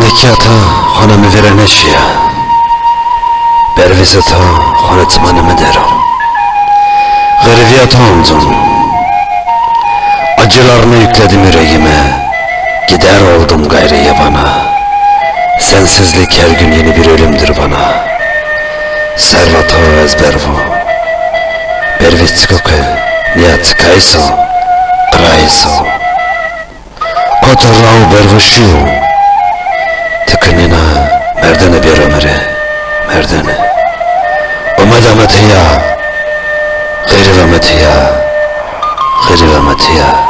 زندگی تا خانم verene Bervize ta xonetmanımı derim Gırviyat omzum Acılarını yükledim yüreğime Gider oldum gayrı yabana Sensizlik her gün yeni bir ölümdür bana Servata ezber bu Bervitskoke niyat kayso Krayso Kotorrao bervuşiyo Tıkınına merdene bir ömre Merdene ومدامتها غير رمتها